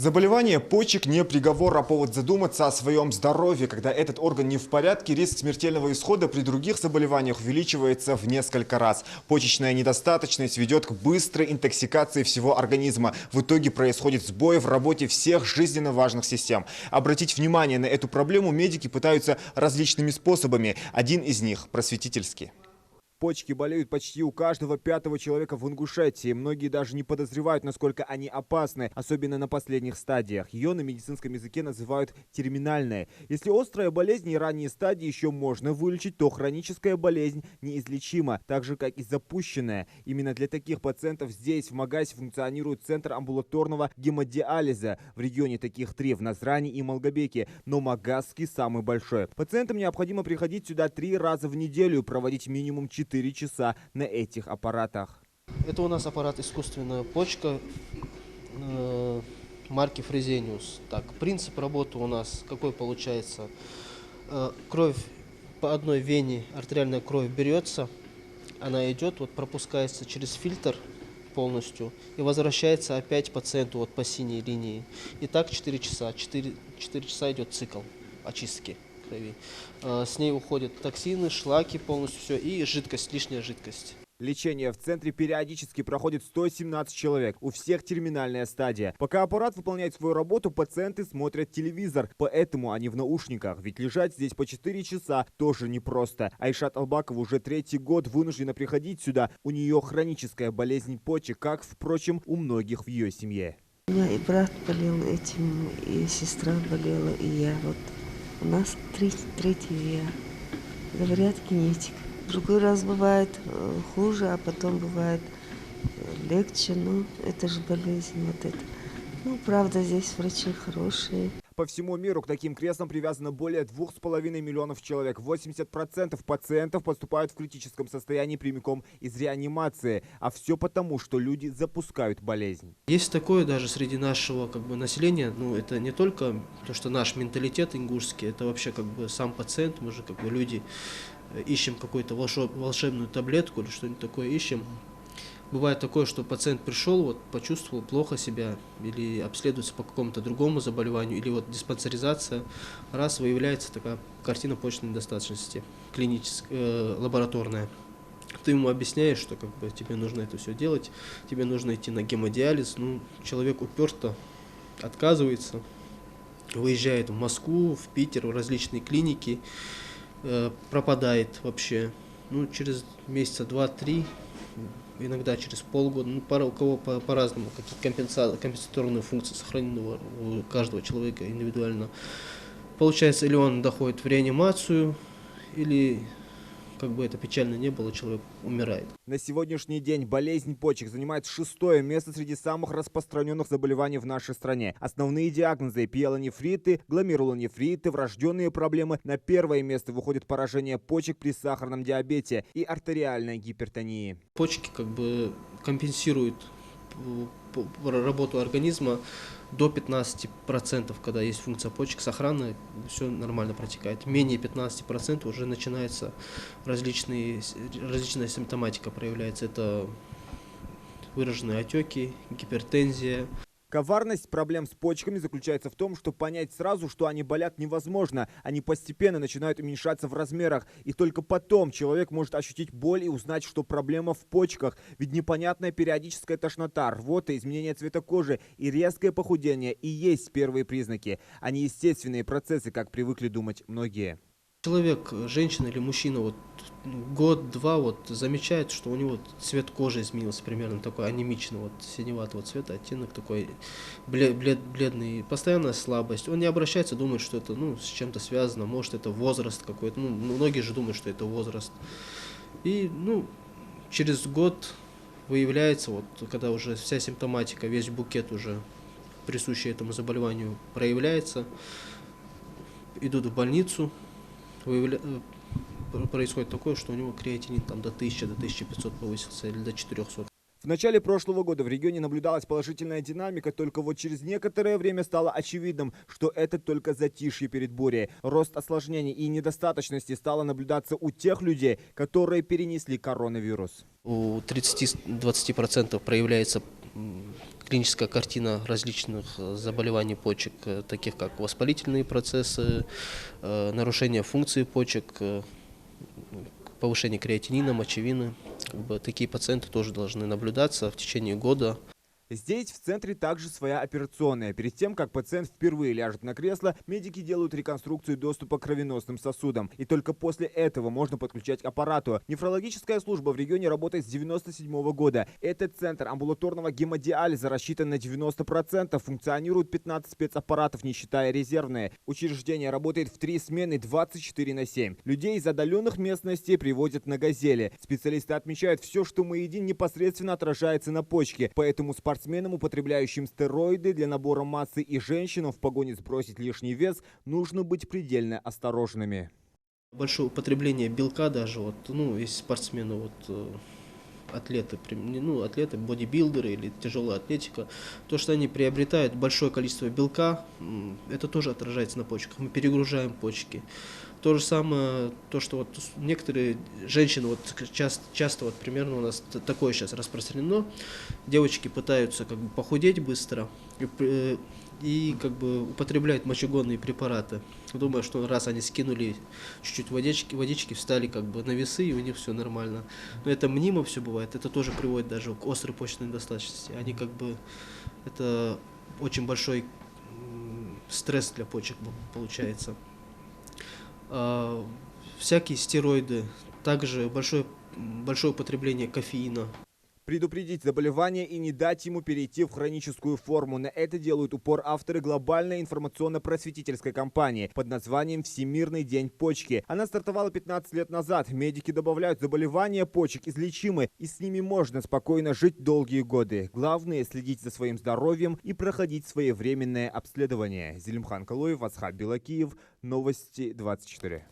Заболевание почек не приговор, а повод задуматься о своем здоровье. Когда этот орган не в порядке, риск смертельного исхода при других заболеваниях увеличивается в несколько раз. Почечная недостаточность ведет к быстрой интоксикации всего организма. В итоге происходит сбой в работе всех жизненно важных систем. Обратить внимание на эту проблему медики пытаются различными способами. Один из них – просветительский. Почки болеют почти у каждого пятого человека в Ингушетии. Многие даже не подозревают, насколько они опасны, особенно на последних стадиях. Ее на медицинском языке называют терминальной. Если острая болезнь и ранние стадии еще можно вылечить, то хроническая болезнь неизлечима, так же, как и запущенная. Именно для таких пациентов здесь, в Магасе, функционирует центр амбулаторного гемодиализа. В регионе таких 3 – в Назране и Малгобеке, но Магасский самый большой. Пациентам необходимо приходить сюда 3 раза в неделю, проводить минимум 4 часа на этих аппаратах. Это у нас аппарат искусственная почка марки Фрезениус. Так, принцип работы у нас какой получается? Кровь по одной вене, артериальная кровь берется, она идет, вот пропускается через фильтр полностью и возвращается опять пациенту вот по синей линии. И так 4 часа. 4 часа идет цикл очистки крови. С ней уходят токсины, шлаки полностью все и жидкость, лишняя жидкость. Лечение в центре периодически проходит 117 человек. У всех терминальная стадия. Пока аппарат выполняет свою работу, пациенты смотрят телевизор. Поэтому они в наушниках. Ведь лежать здесь по 4 часа тоже непросто. Айшат Албакова уже 3-й год вынуждена приходить сюда. У нее хроническая болезнь почек, как, впрочем, у многих в ее семье. У меня и брат болел этим, и сестра болела, и я. Вот у нас третий я. Говорят, генетик. Другой раз бывает хуже, а потом бывает легче. Ну, это же болезнь вот эта. Ну, правда, здесь врачи хорошие. По всему миру к таким креслам привязано более 2,5 миллионов человек. 80% пациентов поступают в критическом состоянии прямиком из реанимации. А все потому, что люди запускают болезнь. Есть такое даже среди нашего населения, ну это не только то, что наш менталитет ингушский, это вообще сам пациент, мы же люди ищем какую-то волшебную таблетку или что-нибудь такое ищем. Бывает такое, что пациент пришел, почувствовал плохо себя или обследуется по какому-то другому заболеванию, или диспансеризация, раз выявляется такая картина почечной недостаточности, клиническая, лабораторная. Ты ему объясняешь, что тебе нужно это все делать, тебе нужно идти на гемодиализ, человек уперто отказывается, выезжает в Москву, в Питер, в различные клиники, пропадает вообще, через месяца 2-3, иногда через полгода, у кого по-разному, какие компенсаторные функции сохранены у каждого человека индивидуально. Получается, или он доходит в реанимацию, или, это печально не было, человек умирает. На сегодняшний день болезнь почек занимает 6-е место среди самых распространенных заболеваний в нашей стране. Основные диагнозы – пиелонефриты, гломерулонефриты, врожденные проблемы. На 1-е место выходит поражение почек при сахарном диабете и артериальной гипертонии. Почки компенсируют работу организма до 15%, когда есть функция почек сохранная, все нормально протекает. Менее 15% уже начинается различная симптоматика проявляется. Это выраженные отеки, гипертензия. Коварность проблем с почками заключается в том, что понять сразу, что они болят, невозможно. Они постепенно начинают уменьшаться в размерах. И только потом человек может ощутить боль и узнать, что проблема в почках. Ведь непонятная периодическая тошнота, рвота, изменение цвета кожи и резкое похудение и есть первые признаки. Они естественные процессы, как привыкли думать многие. Человек, женщина или мужчина, год-два замечает, что у него цвет кожи изменился примерно такой анемичный, синеватого цвета, оттенок такой бледный, постоянная слабость. Он не обращается, думает, что это с чем-то связано, может это возраст какой-то. Многие же думают, что это возраст. И через год выявляется, когда уже вся симптоматика, весь букет уже присущий этому заболеванию проявляется, идут в больницу. Происходит такое, что у него креатинин до 1000, до 1500 повысился или до 400. В начале прошлого года в регионе наблюдалась положительная динамика, только через некоторое время стало очевидным, что это только затишье перед бурей. Рост осложнений и недостаточности стало наблюдаться у тех людей, которые перенесли коронавирус. У 30-20% проявляется клиническая картина различных заболеваний почек, таких как воспалительные процессы, нарушение функции почек, повышение креатинина, мочевины. Как бы такие пациенты тоже должны наблюдаться в течение года. Здесь в центре также своя операционная. Перед тем, как пациент впервые ляжет на кресло, медики делают реконструкцию доступа к кровеносным сосудам. И только после этого можно подключать к аппарату. Нефрологическая служба в регионе работает с 1997 года. Этот центр амбулаторного гемодиализа рассчитан на 90%. Функционирует 15 спецаппаратов, не считая резервные. Учреждение работает в 3 смены 24/7. Людей из отдаленных местностей привозят на «Газели». Специалисты отмечают, все, что мы едим, непосредственно отражается на почке. Поэтому спортсменам, употребляющим стероиды для набора массы, и женщинам в погоне сбросить лишний вес, нужно быть предельно осторожными. Большое употребление белка даже, есть спортсмены, атлеты, атлеты, бодибилдеры или тяжелая атлетика, то, что они приобретают большое количество белка, это тоже отражается на почках. Мы перегружаем почки. То же самое, то, что некоторые женщины, часто примерно у нас такое сейчас распространено, девочки пытаются как бы похудеть быстро и как бы употребляют мочегонные препараты, думая, что раз они скинули чуть-чуть водички, встали как бы на весы, и у них все нормально. Но это мнимо все бывает, это тоже приводит даже к острой почечной недостаточности. Они как бы, это очень большой стресс для почек получается. Всякие стероиды, также большое употребление кофеина. Предупредить заболевание и не дать ему перейти в хроническую форму. На это делают упор авторы глобальной информационно-просветительской кампании под названием «Всемирный день почки». Она стартовала 15 лет назад. Медики добавляют, заболевания почек излечимы, и с ними можно спокойно жить долгие годы. Главное – следить за своим здоровьем и проходить своевременное обследование. Зелимхан Калоев, Асхаб Белакиев, Новости 24.